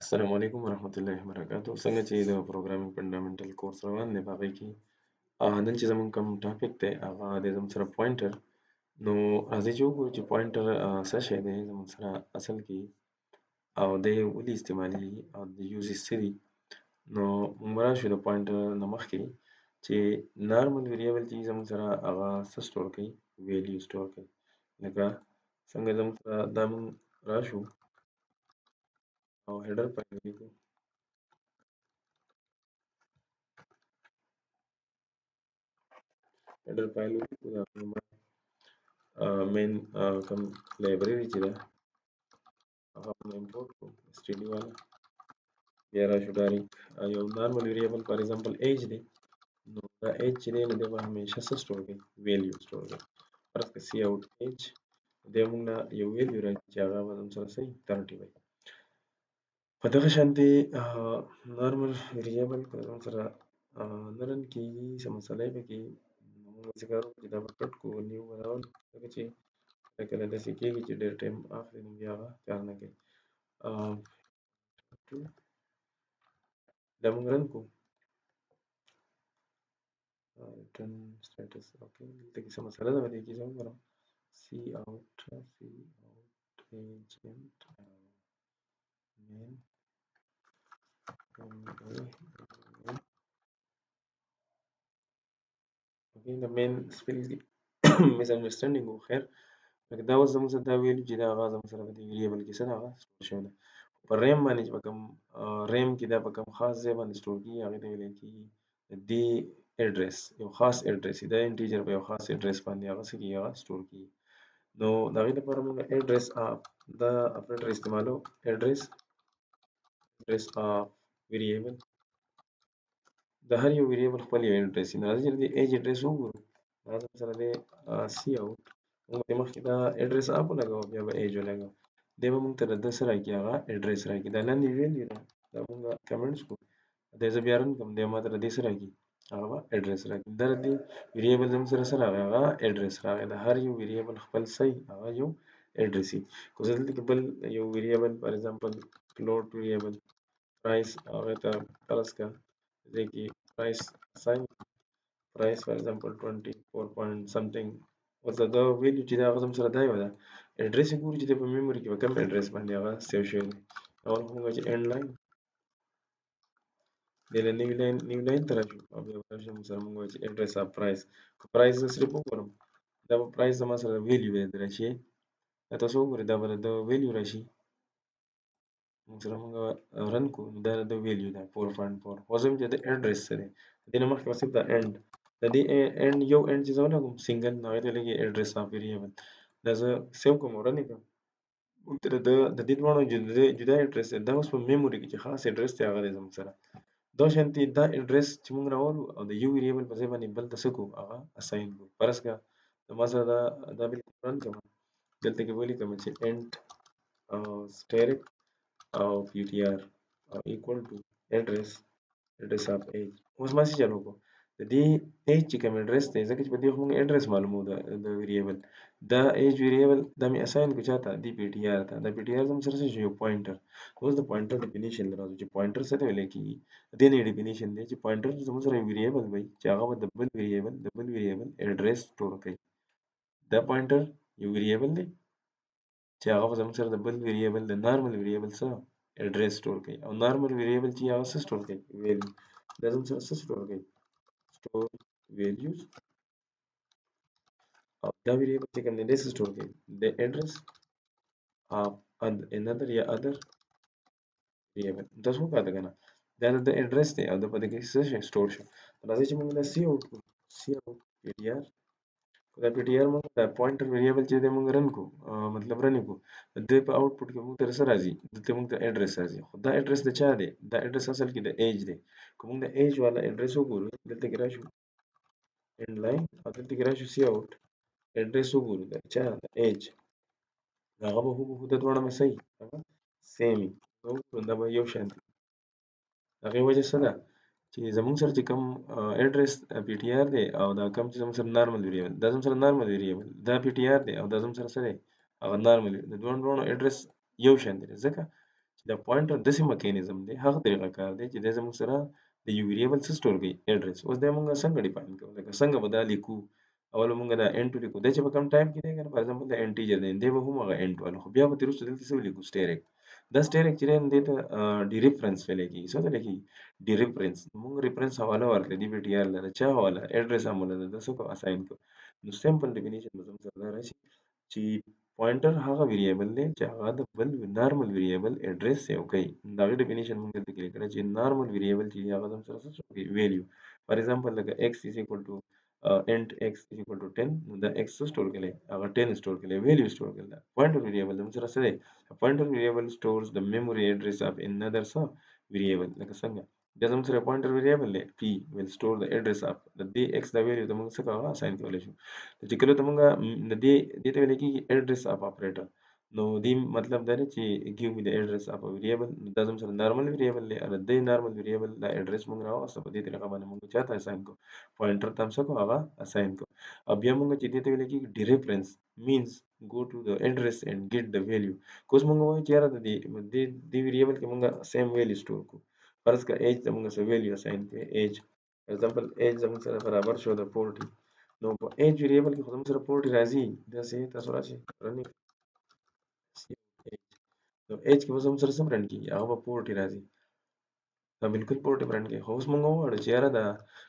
السلام علیکم ورحمة الله وبرکاتہ. څنګه چې د پروګرامینګ فنډامنټل کورس روان دی په هغې کې نن چې زموږ کوم ټاپک دی هغه دی زموږ سره پوینټر. نو راځئ چې وګورو چې پوینټر څه شی دی زموږ سره اصل کې او دی ولې استعمالیږي او د یوزز څه دي. نو موږ به راشو د پوینټر نه مخکې چې نارمل ویریبل چې زموږ سره هغه څه سټور کوي، ویلیو سټور کوي. لکه څنګه زموږ سره دا موږ راشو او هیډر فایل ولیکو. هیډر فایل ولیکو د هغه مین کوم لایبرري چې ده هغه موږ امپورټ کړو std والا. بیا راشو ډایرکټ یو نارمل ویریبل فار ایگزامپل ایج دی. نو دا ایج چې دی نو دی به همیشه څه سټور کوي، ویلیو سټور کوي. فرض کړه سی اوټ ایج دی موږ نه یو ویلیو راکړي چې هغه به زموږ سره صحیح 30 وي. په دغه شانتې نارمل ویریبل که زموږ سره نه رن کېږي څه مسله یې پکې نو موږ هسې کار وکړو چې دا به کټ کړو نیو به راولو ځکه چې کله کله داسې کېږي چې ډېر ټایم اخلي نو بیا هغه کار نه کوي. دا موږ رن کړو ریټرن سټیټس اوکې. دلته کې څه مسله ده په دې کې زه وګورم سی اوټ ایجنټ مین اوکې د مین سپیل کې مس انډرسټینډینګ و. خیر لکه دا اوس زموږ سره دا ویلیو چې دا هغه زموږ سره په دې ویریبل کې څه ده هغه سټور شوی ده. په ریم باندې چې په کوم ریم کې دا په کوم خاص ځای باندې سټور کېږي هغې ته ویل کېږي د دې اډرس یو خاص اډرس دا انټیجر په یو خاص اډرس باندې هغه څه کېږي هغه سټور کېږي. نو د هغې لپاره موږ اډرس اف دا اپریټر استعمالو. اډرس اف ویریبل د هر یو ویریبل خپل یو اډرس وي. نو راځئ چې د دې ایج اډرس وګورو. دا زموږ سره دی سی اوټ. موږ به مخکې دا اډرس اف ولګوو بیا به ایج ولګوو. دی به موږ ته د ده څه راکړي هغه اډرس راکړي. دا لاندې ویلیو ده دا موږ کمنټس کړو. دی زه بیا رن کړم دی ما ته د دې څه راکړي هغه به اډرس راکړي. دا د دې ویریبل زموږ سره څه راغی هغه اډرس راغی. د هر یو ویریبل خپل صحیح هغه یو اډرس وي. خو زه دلته کې بل یو ویریبل فار ایگزامپل فلوټ ویریبل پرایس هغې ته فرض کړه دې کې پرایس اساین پرایس فار ایگزامپل 24 پوینټ سمثینګ. اوس د ده ویلیو چې ده هغه زموږ سره دا یو ده اډرس یې ګورو چې دی په میموري کې په کوم اډرس باندې هغه سیو شوی دی. اول خو موږ چې اینډ لاین دی له نیو لاین ته راشو او بیا به راشو موږ سره موږ وایو چې اډرس اف پرایس. که پرایس زه صرف وګورم دا به پرایس زما سره ویلیو به د راشي. دا تاسو وګورئ دا به د ویلیو راشي. موږ سره موږ رن کړو نو دا د ویلیو ده 4.4. اوس هم چې د اډرس څه دی د دې نه مخکې به صرف د اینډ د دې اینډ یو اینډ چې زه ولګوم سنګل نو هغې ته لګي اډرس اف ویریبل. دا زه سیو کوم او رن یې کړم موږ ته د دې دواړو جدا اډرس دی. دا اوس په میموري کې چې خاص اډرس دی هغه دی زموږ سره. دا شانتې دا اډرس چې موږ راولو او د یو ویریبل په ځای باندې بل ته څه کړو هغه اساین کړو. فرض کړه زما سره دا بالکل رن کړم دلته کې به ولیکم چې اینډ سټیرک او پی ټي آر equal to address of age. اوس ما څه چل وکړو د دې ایج چې کوم اډرس دی ځکه چې په دې خو موږ اډرس معلومو د ویریبل دا ایج ویریبل دا مې اساین کړو چاته دې پی ټي آر ته. دا پی ټي آر زموږ سره څه شو یو پوینټر. اوس د پوینټر ډیفینیشن ته راځو چې پوینټر څه ته ویل کېږي. د دې نه ډیفینیشن دی چې پوینټر زموږ سره یو ویریبل وي چې هغه به د بل ویریبل اډرس سټور کوي. دا پوینټر یو ویریبل دی چې هغه به زموږ سره د بل ویریبل د نارمل ویریبل څه اډرس سټور کوي. او نارمل ویریبل چې هغه څه سټور کوي ویلیو. دا زموږ سره څه سټور کوي سټور ویلیوز. او دا ویریبل چې کوم دی دی څه سټور کوي د اډرس اف انادر یا ادر ویریبل. تاسو وکاته که نه دا د اډرس دی او د په دې کې څه شی سټور شو. راځئ چې موږ دا سی اوټ کړو سی اوټ پی ټي آر. دا پی ټي آر موږ دا پوینټر ویریبل چې دی موږ رن کړو مطلب رن یې کړو د دې په آوټپوټ کې موږ ته څه راځي دلته موږ ته اډرس راځي. خو دا اډرس د چا دی دا اډرس اصل کې د ایج دی. که موږ د ایج والا اډرس وګورو دلته کې راشو اینډ لاین او دلته کې راشو سی اوټ اډرس وګورو د چا د ایج هغه به هوبهو د دواړه به صحیح هغه سیم وي. دا به یو شان دي. هغې وجه څه ده چې زموږ سره چې کوم اډرس پی ټي آر دی او دا کوم چې زموږ سره نارمل ویریبل دا زموږ سره نارمل ویریبل دا پی ټي آر دی او دا زموږ سره څه دی هغه نارمل د دواړو اډرس یو شان دی. ځکه چې The pointer داسې mechanism دی هغه طریقه کار دی چې دی زموږ سره د یو ویریبل څه سټور کوي اډرس اوس دی مونږ څنګه ډیفاین کوو لکه څنګه به دا لیکو اول مونږ دا انټ لیکو دا چې په کوم ټایپ کې دی کنه فار ایگزامپل دا انټیجر دی دی به هم هغه انټ والو خو بیا به تر اوسه دلته څه ولیکو سټیرک دا سټیرک چې دی نو دې ته ډي ریفرنس ویل کېږي څه ته لیکي ډي ریفرنس مونږ ریفرنس حواله ورکړه دی بي ټي آر لره چا حواله اډرس هم ولله د څه کو اساین کو نو سمپل ډیفینیشن به زموږ سره دا راشي چې پوینټر هغه ویریبل دی چې هغه د بل نارمل ویریبل اډرس سیو کوي دا غي ډیفینیشن موږ دلته کې کړی چې نارمل ویریبل چې هغه زم سره څه کوي ویلیو فار ایگزامپل لکه x is equal to int x is equal to 10 نو دا x سٹور کړي هغه 10 سٹور کړي ویلیو سٹور کړي پوینټر ویریبل زم سره څه دی پوینټر ویریبل stores the memory address of another variable لکه څنګه دا زم سره پوینټر ویریبل دی p will store the address of the dx دا ویلیو ته موږ څه کوو اساین کولای شو چې کله ته موږ د دې ته ویل کېږي address of operator نو دې مطلب دا دی چې give me the address of a variable دا زم سره نارمل ویریبل دی او د دې نارمل ویریبل دا اډرس موږ راوسته په دې طریقه باندې موږ چاته اساین کو پوینټر ته هم څه کو هغه اساین کو او بیا موږ چې دې ته ویل کېږي ډیریفرنس means go to the address and get the value کوم موږ وایو چې یاره د دې ویریبل کې موږ سیم ویلیو سٹور کو فرض کا ایج ته موږ څه ویلیو اساین کړي ایج فار ایگزامپل ایج زموږ سره برابر شو د 40 نو په ایج ویریبل کې خو زموږ سره 40 راځي دا سه تاسو راشي رننګ نو ایج کې به زموږ سره سم رن کېږي هغه به 40 راځي دا بالکل پورټ برانډ کې خو اوس مونږ وغواړو چې یاره دا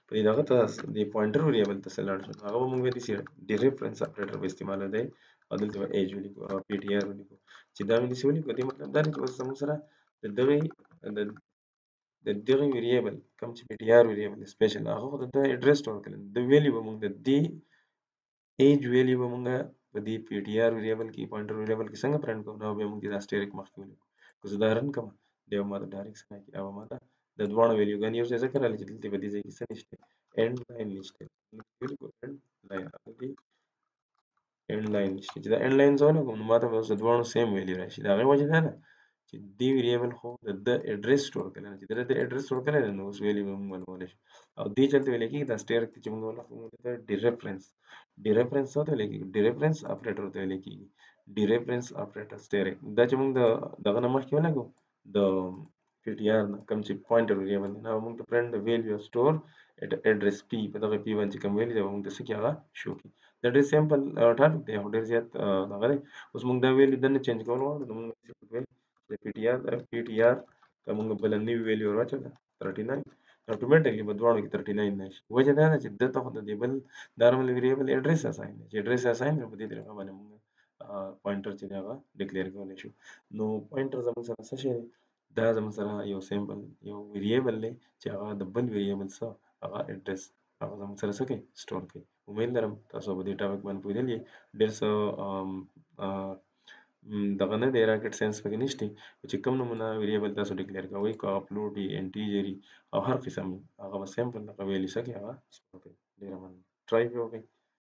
په دغه ته د پوینټر ویریبل ته لاړ شو هغه به مونږ د سي ډي ریفرنس اپریټر په استعمال دی او دلته به ایج ولیکو او پی ټي آر ولیکو چې دا مې دې ولیکو دې مطلب دا دی چې اوس زموږ سره د دغه د د دغه ویریبل کوم چې پی ټي آر ویریبل سپیشل هغه خو د اډرس ټول کړل د ویلیو به مونږ د دې ایج ویلیو به مونږ په دې پی ټي آر ویریبل کې پوینټر ویریبل کې څنګه پرنټ کوو نو به مونږ دا سټیرک مخکې ولیکو که زه دا رن کوم دی به ماته ډایرکټ څنګه کې او ماته د دواړو ویلیوګانې یو ځای ځکه راغلي چې دلته په دې ځای کې څه نشته اینډ لاین نشته ولیکو اینډ لاین دې اینډ لاین نشته چې دا اینډ لاین ځونه کوم نو ماته به اوس د دواړو سیم ویلیو راشي د هغې وجه دا ده چې دې ویریبل خو د اډرس سټور کړی چې د اډرس سټور کړی دی نو اوس ویلیو به موږ معلومولی شو او دې چلته ویل کېږي دا سټیرک چې موږ ولګوو د ډي ریفرنس ډي ریفرنس څه ته ویل کېږي ډي ریفرنس اپریټر ته ویل کېږي ډي ریفرنس اپریټر سټیرک دا چې موږ دغه نه مخکې ولګو د پی ټي آر نه کوم چې پوینټر ویریبل دی نو موږ ته پرنټ د ویلیو سټور اډرس پی په دغه پی باندې کوم ویلیو دی موږ ته څه کې هغه شو کی دا ډېر سمپل ټاپک دی او ډېر زیات دغه دی اوس موږ دا ویلیو دنه چینج کول غواړو نو موږ ویل د پی ټي آر ته موږ بل نوی ویلیو راچوله 39 اتوماتیکلی په دواړو کې 39 نشي وجه دا ده چې دته خو د دې بل نارمل ویریبل اډرس اساین دی چې اډرس اساین په دې طریقه باندې موږ پوینټر چې دی هغه ډیکلیئر کولی شو نو پوینټر زموږ سره څه شی دی دا زموږ سره یو سیمپل یو ویریبل دی چې هغه د بل ویریبل څخه هغه اډرس هغه زموږ سره څه کوي سټور کوي امید لرم تاسو په دې ټاپک باندې پوهېدلي یې ډېر څه دغه نه دی راکټ ساینس پکې نشته چې کوم نمونه ویریبل تاسو ډیکلیئر کوئ که هغه فلوټ وي انټیجر وي او هر قسم وي هغه به سمپل دغه ویلیو څه کوي هغه سټور کوي ډېره مننه ټرای پرې وکړئ